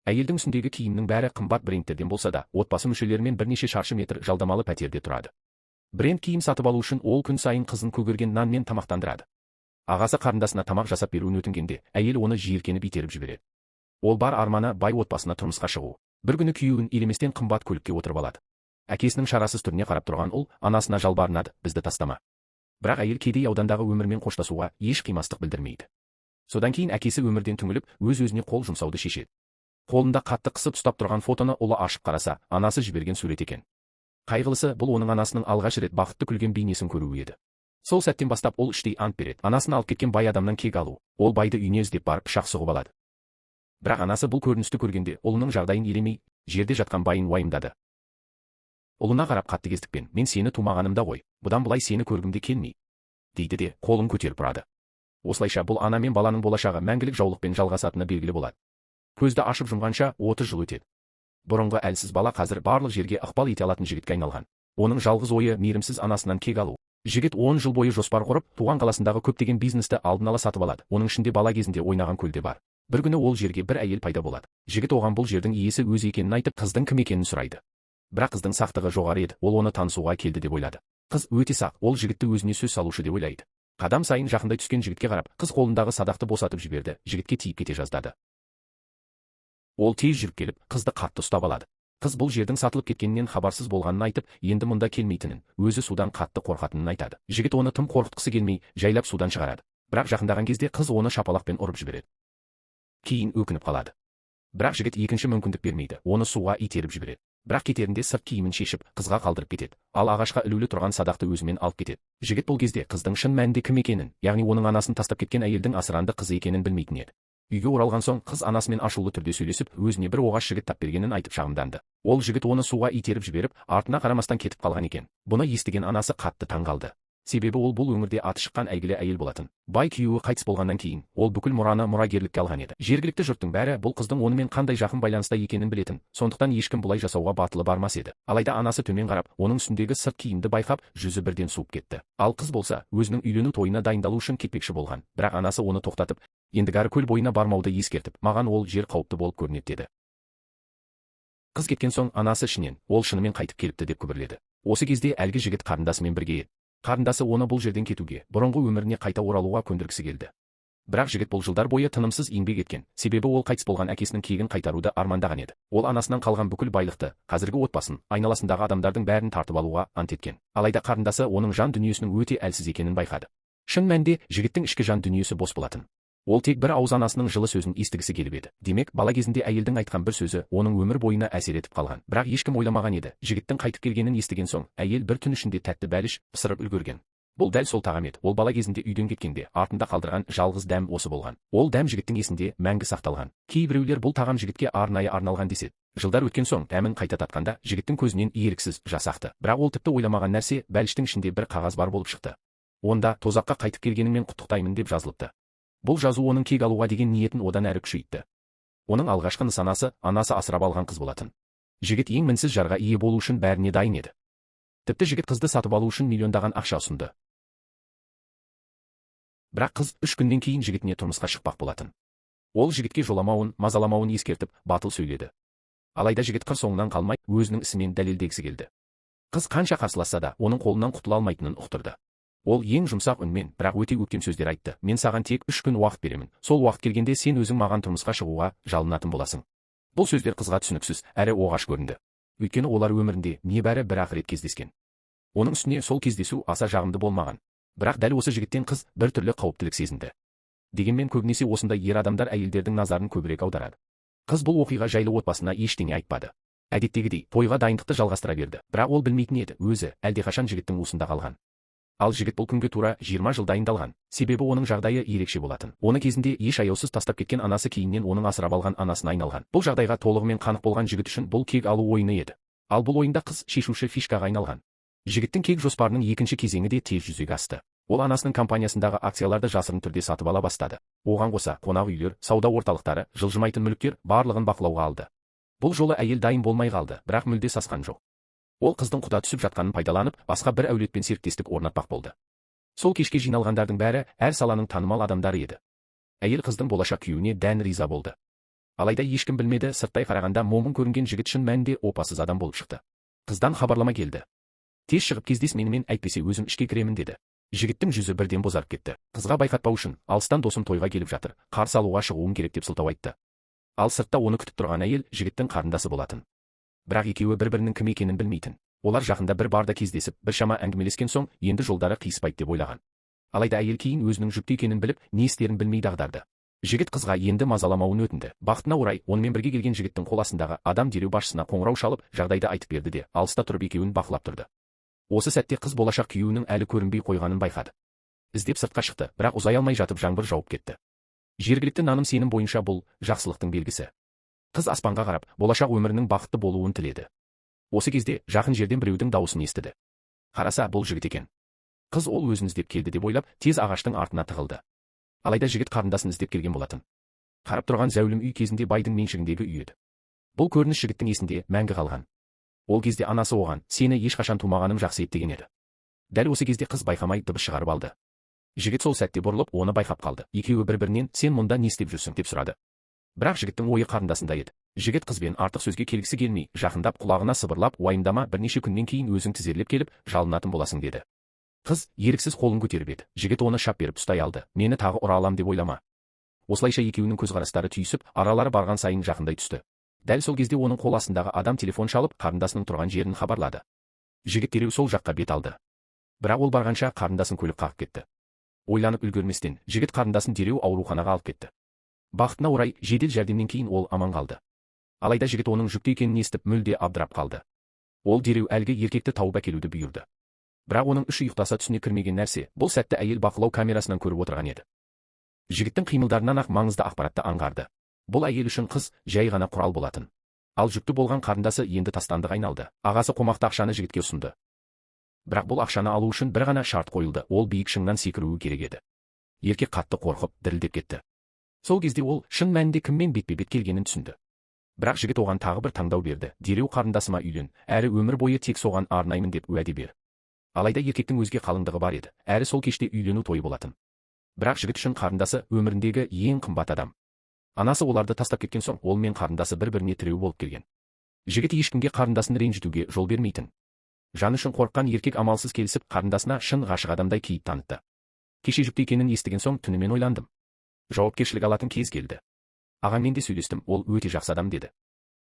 Әйелдің үстіндегі киімнің бәрі қымбат брендтерден болса да, отбасы мүшелерімен бірнеше шаршы метр жалдамалы пәтерде тұрады. Бренд киім сатып алу үшін ол күн сайын қызын көгерген нанмен тамақтандырады. Ағасы қарындасына тамақ жасап беруін өтінгенде, әйел оны жиіркеніп итеріп жібереді. Ол бар арманы бай отбасына тұрмысқа шығу. Бір күні күйеуін елеместен қымбат көлікке отырып алады. Әкесінің шарасыз түріне қарап тұрған ол анасына жалбарынады, бізді тастама. Бірақ әйел кедей аудандағы өмірмен қоштасуға еш қимастық білдірмейді. Содан кейін әкесі өмірден түңіліп, өз-өзіне қол жұмсауды шешеді. Қолында қатты қысып ұстап тұрған фотоны ұлы ашып қараса, анасы жіберген сурет екен. Қайғылысы, бұл оның анасының алғаш рет бақытты күлген бейнесін көруі еді. Сол сәттен бастап ол іштей ант береді. Анасын алып кеткен бай адамнан кек алу. Ол байды үйіне іздеп барып пышақ сұғып алады. Бірақ анасы бұл көріністі көргенде, ұлының жағдайын елемей, жерде жатқан байын уайымдады. Ұлына қарап қатыгездікпен, мен сені тумағанымда ғой, бұдан былай сені көргімде келмей, дейді де қолын көтеріп ұрады. Осылайша бұл ана мен баланың болашағы мәңгілік жаулықпен жалғасатыны белгілі болады. Көзді ашып жұмғанша 30 жыл өтеді. Бұрынғы әлсіз бала қазір барлық жерге ықпал ете алатын жігітке айналған. Оның жалғыз ойы мейірімсіз анасынан кек алу. Жігіт 10 жыл бойы жоспар құрып, туған қаласындағы көптеген бизнесті алдын ала сатып алады. Оның ішінде бала кезінде ойнаған көлде бар. Бір күні ол жерге бір әйел пайда болады. Жігіт оған бұл жердің иесі өзі екенін айтып, қыздың кім екенін сұрайды. Бірақ қыздың сақтығы жоғары еді, ол оны танысуға келді деп ойлады. Қыз өте сақ, ол жігітті өзіне сөз салушы деп ойлайды. Қадам сайын жақындай түскен жігітке қарап, қыз қолындағы садақты босатып жіберді, жігітке тиіп кете жаздады. Ол тез жүріп келіп, қызды қатты ұстап алады. Қыз бұл жердің сатылып кеткенінен хабарсыз болғанын айтып, енді мұнда келмейтінін, өзі судан қатты қорқатынын айтады. Жігіт оны тым қорқытқысы келмей, жайлап судан шығарады. Бірақ жақындаған кезде қыз оны шапалақпен ұрып жібереді. Кейін өкініп қалады. Бірақ жігіт екінші мүмкіндік бермейді, оны суға итеріп жібереді. Бірақ кетерінде сырт киімін шешіп, қызға қалдырып кетеді. Ал ағашқа ілулі тұрған садақты өзімен алып кетеді. Жігіт бұл кезде қыздың шын мәнінде кім екенін, яғни оның анасын тастап кеткен әйелдің асыранды қызы екенін білмейтін еді. Үйге оралған соң қыз анасымен ашулы түрде сөйлесіп, өзіне бір оғаш жігіт тап бергенін айтып шағымданды. Ол жігіт оны суға итеріп жіберіп, артына қарамастан кетіп қалған екен. Бұны естіген анасы қатты таңғалды. Себебі ол бұл өңірде аты шыққан әйгілі әйел болатын. Бай күйеуі қайтыс болғаннан кейін, ол бүкіл мұраны мұрагерлікке алған еді. Жергілікті жұрттың бәрі бұл қыздың онымен қандай жақын байланыста екенін білетін, сондықтан ешкім бұлай жасауға батылы бармас еді. Алайда анасы төмен қарап, оның үстіндегі сырт киімді байқап, жүзі бірден суып кетті. Ал қыз болса, өзінің үйлену тойына дайындалу үшін кетпекші болған. Бірақ анасы оны тоқтатып, ендігәрі көл бойына бармауды ескертіп, маған ол жер қауіпті болып көрінеді деді. Қыз кеткен соң анасы ішінен, ол шынымен қайтып келіпті деп күбірледі. Осы кезде әлгі жігіт қарындасымен бірге еді. Қарындасы оны бұл жерден кетуге, бұрынғы өміріне қайта оралуға көндіргісі келді. Бірақ жігіт бұл жылдар бойы тынымсыз еңбек еткен, себебі ол қайтыс болған әкесінің кегін қайтаруды армандаған еді. Ол анасынан қалған бүкіл байлықты, қазіргі отбасын, айналасындағы адамдардың бәрін тартып алуға ант еткен. Алайда қарындасы оның жан дүниесінің өте әлсіз екенін байқады. Шын мәнінде жігіттің ішкі жан дүниесі бос болатын. Ол тек бір ауыз анасының жылы сөзін естігісі келіп еді. Демек, бала кезінде әйелдің айтқан бір сөзі оның өмір бойына әсер етіп қалған. Бірақ ешкім ойламаған еді, жігіттің қайтып келгенін естіген соң, әйел бір түн ішінде тәтті бәліш пісіріп үлгерген. Бұл дәл сол тағам еді. Ол бала кезінде үйден кеткенде артында қалдырған жалғыз дәм осы болған. Ол дәм жігіттің есінде мәңгі сақталған. Кейбіреулер бұл тағам жігітке арнайы арналған деседі. Жылдар өткен соң, дәмін қайта татқанда, жігіттің көзінен еріксіз жас ақты. Бірақ ол тіпті ойламаған нәрсе, бәліштің ішінде бір қағаз бар болып шықты. Онда тозаққа қайтып келгеніңмен құттықтаймын деп жазылыпты. Бұл жазу оның кек алуға деген ниетін одан әрі күшейтті. Оның алғашқы нысанасы анасы асырап алған қыз болатын. Жігіт ең мінсіз жарға ие болу үшін бәріне дайын еді. Тіпті жігіт қызды сатып алу үшін миллиондаған ақша ұсынды. Бірақ қыз 3 күннен кейін жігітіне тұрмысқа шықпақ болатын. Ол жігітке жоламауын, мазаламауын ескертіп, батыл сөйледі. Алайда жігіт қыр соңынан қалмай, өзінің ісімен дәлелдегісі келді. Қыз қанша қарсыласса да, оның қолынан құтыла алмайтынын ұқтырды. Ол ең жұмсақ үнмен, бірақ өте өктем сөздер айтты. Мен саған тек 3 күн уақыт беремін. Сол уақыт келгенде сен өзің маған тұрмысқа шығуға жалынатын боласың. Бұл сөздер қызға түсініксіз, әрі оғаш көрінді. Өйткені олар өмірінде небәрі бір-ақ рет кездескен. Оның үстіне сол кездесу аса жағымды болмаған. Бірақ дәл осы жігіттен қыз бір түрлі қауіптілік сезінді. Дегенмен көбінесе осындай ер адамдар әйелдердің назарын көбірек аударады. Қыз бұл оқиға жайлы отбасына ештеңе айтпады. Әдеттегідей, тойға дайындықты жалғастыра берді. Бірақ ол білмейтін еді, өзі әлдеқашан жігіттің уысында қалған. Ал жігіт бұл күнге тура 20 жыл дайындалған. Себебі оның жағдайы ерекше болатын. Оны кезінде еш аяусыз тастап кеткен анасы кейіннен оның асырап алған анасына айналған. Бұл жағдайға толығымен қанық болған жігіт үшін бұл кек алу ойыны еді. Ал бұл ойында қыз шешуші фишкаға айналған. Жігіттің кек жоспарының екінші кезеңі де тез жүзеге асты. Ол анасының компаниясындағы акцияларды жасырын түрде сатып ала бастады. Оған қоса қонақ үйлер, сауда орталықтары, жылжымайтын мүліктер барлығын бақылауға алды. Бұл жолы әйел дайын болмай қалды, бірақ мүлде сасқан жоқ. Ол қыздың құда түсіп жатқанын пайдаланып, басқа бір әулетпен серіктестік орнатпақ болды. Сол кешке жиналғандардың бәрі әр саланың танымал адамдары еді. Әйел қыздың болашақ күйеуіне дән риза болды. Алайда ешкім білмеді, сырттай қарағанда момын көрінген жігіт шын мәнінде опасыз адам болып шықты. Қыздан хабарлама келді. Тез шығып кездес менімен, әйтпесе өзім ішке кіремін деді. Жігіттің жүзі бірден бозарып кетті. Қызға байқатпау үшін, алыстан досым тойға келіп жатыр, қарсы алуға шығуым керек деп сылтау айтты. Ал сыртта оны күтіп тұрған әйел жігіттің қарындасы болатын. Бірақ екеуі бір-бірінің кім екенін білмейтін. Олар жақында бір барда кездесіп, біршама әңгімелескен соң, енді жолдары қиыспайды деп ойлаған. Алайда әйел кейін өзінің жүкті екенін біліп, не істерін білмей дағдарды. Жігіт қызға енді мазаламауын өтінді. Бақытына орай, онымен бірге келген жігіттің қол астындағы адам дереу басшысына қоңырау шалып, жағдайды айтып берді де, алыста тұрып екеуін бақылап тұрды. Осы сәтте қыз болашақ күйеуінің әлі көрінбей қойғанын байқады. Іздеп сыртқа шықты, бірақ ұзай алмай жатып жаңбыр жауып кетті. Жергілікті наным сенім бойынша бұл жақсылықтың белгісі. Қыз аспанға қарап, болашақ өмірінің бақытты болуын тіледі. Осы кезде жақын жерден біреудің дауысын естіді. Қараса, бұл жігіт екен. Қыз ол өзін іздеп келді деп ойлап, тез ағаштың артына тығылды. Алайда жігіт қарындасын іздеп келген болатын. Қарап тұрған зәулім үй кезінде байдың меншігіндегі үй еді. Бұл көрініс жігіттің есінде мәңгі қалған. Ол кезде анасы оған, сені ешқашан тумағаным жақсы ет деген еді. Дәл осы кезде қыз байқамай дыбыс шығарып алды. Жігіт сол сәтте бұрылып, оны байқап қалды. Екеуі бір-бірінен, сен мұнда не істеп жүрсің деп сұрады. Бірақ жігіттің ойы қарындасында еді. Жігіт қызбен артық сөзге келгісі келмей, жақындап құлағына сыбырлап, уайымдама, бірнеше күннен кейін өзің тізерлеп келіп, жалынатын боласың деді. Қыз еріксіз қолын көтеріп еді. Жігіт оны шап беріп ұстай алды. Мені тағы ұра алам деп ойлама. Осылайша екеуінің көзқарастары түйісіп, аралары барған сайын жақындай түсті. Дәл сол кезде оның қол астындағы адам телефон шалып, қарындасының тұрған жерін хабарлады. Жігіт дереу сол жаққа бет алды. Бірақ ол барғанша қарындасын көлік қағып кетті. Ойланып үлгерместен, жігіт қарындасын дереу ауруханаға алып кетті. Бақытына орай, жедел жәрдемнен кейін ол аман қалды. Алайда жігіт оның жүкті екенін естіп мүлде абдырап қалды. Ол дереу әлгі еркекті тауып әкелуді бұйырды. Бірақ оның іші ұйықтаса түсіне кірмеген нәрсе, бұл сәтті әйел бақылау камерасынан көріп отырған еді. Жігіттің қимылдарынан ақ маңызды ақпаратты аңғарды. Бұл әйел үшін қыз жай ғана құрал болатын. Ал жүкті болған қарындасы енді тастандық айналды. Ағасы қомақты ақшаны жігітке ұсынды. Бірақ бұл ақшаны алу үшін бір ғана шарт қойылды, ол биік шыңнан секіруі керек еді. Еркек қатты қорқып, дірілдеп кетті. Сол кезде ол шын мәнінде кіммен бетпе-бет келгенін түсінді. Бірақ жігіт оған тағы бір таңдау берді. Дереу қарындасыма үйлен, әрі өмір бойы тек соған арнаймын деп уәде бер. Алайда еркектің өзге қалыңдығы бар еді, әрі сол кеште үйлену тойы болатын. Бірақ жігіт үшін қарындасы өміріндегі ең қымбат адам. Анасы оларды тастап кеткен соң, ол мен қарындасы бір-біріне тіреу болып келген. Жігіт ешкімге қарындасын ренжітуге жол бермейтін. Жаны үшін қорыққан еркек амалсыз келісіп, қарындасына шын ғашық адамдай кейіп танытты. Кеше жүкті екенін естіген соң түнімен ойландым. Жауапкершілік алатын кез келді. Ағаммен де сөйлестім, ол өте жақсы адам деді.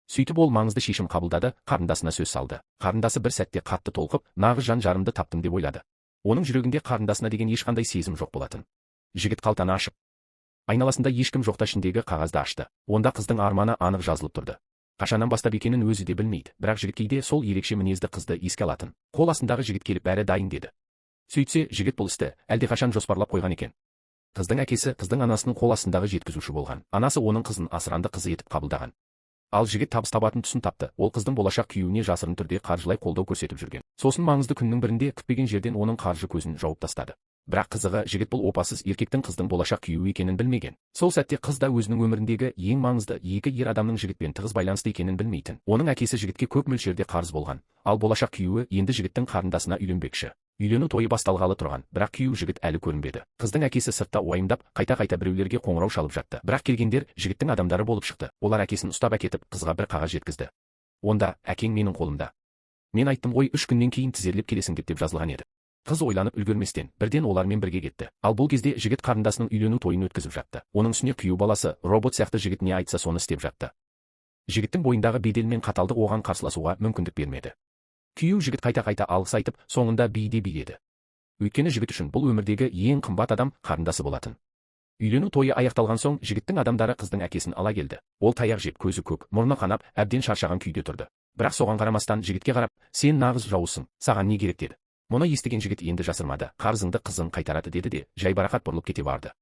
Сөйтіп ол маңызды шешім қабылдады, қарындасына сөз салды. Қарындасы бір сәтте қатты толқып, нағыз жан жарымды таптым деп ойлады. Оның жүрегінде қарындасына деген ешқандай сезім жоқ болатын. Жігіт қалтаны ашып, айналасында ешкім жоқта ішіндегі қағазды ашты. Онда қыздың арманы анық жазылып тұрды. Қашаннан бастап екенін өзі де білмейді, бірақ жігіт кейде сол ерекше мінезді қызды еске алатын. Қол астындағы жігіт келіп бәрі дайын деді. Сөйтсе, жігіт бұл істі әлдеқашан жоспарлап қойған екен. Қыздың әкесі қыздың анасының қол астындағы жеткізуші болған. Анасы оның қызын асыранды қызы етіп қабылдаған. Ал жігіт табыс табатын тұсын тапты. Ол қыздың болашақ күйеуіне жасырын түрде қаржылай қолдау көрсетіп жүрген. Сосын маңызды күннің бірінде күтпеген жерден оның қаржы көзін жауып тастады. Бірақ қызығы, жігіт бұл опасыз еркектің қыздың болашақ күйеуі екенін білмеген. Сол сәтте қыз да өзінің өміріндегі ең маңызды екі ер адамның жігітпен тығыз байланысты екенін білмейтін. Оның әкесі жігітке көп мөлшерде қарыз болған, ал болашақ күйеуі енді жігіттің қарындасына үйленбекші. Үйлену тойы басталғалы тұрған, бірақ күйеу жігіт әлі көрінбеді. Қыздың әкесі сыртта уайымдап, қайта-қайта біреулерге қоңырау шалып жатты. Бірақ келгендер жігіттің адамдары болып шықты. Олар әкесін ұстап әкетіп, қызға бір қағаз жеткізді. Онда, әкең менің қолымда. Мен айттым ғой, 3 күннен кейін тізерлеп келесің деп жазылған еді. Қыз ойланып үлгерместен, бірден олармен бірге кетті. Ал бұл кезде жігіт қарындасының үйлену тойын өткізіп жатты. Оның үстіне күйеу баласы, робот сияқты жігіт не айтса соны істеп жатты. Жігіттің бойындағы бедел мен қаталдық оған қарсыласуға мүмкіндік бермеді. Күйеу жігіт қайта-қайта алғыс айтып, соңында биде биледі. Өйткені жігіт үшін бұл өмірдегі ең қымбат адам қарындасы болатын. Үйлену тойы аяқталған соң, жігіттің адамдары қыздың әкесін ала келді. Ол таяқ жеп, көзі көк, мұрны қанап, әбден шаршаған күйде тұрды. Бірақ соған қарамастан жігітке қарап, сен нағыз жауызсың, саған не керек деді. Мұны естіген жігіт енді жасырмады. Қарызыңды қызың қайтарады деді де, жайбарақат бұрылып кете барды.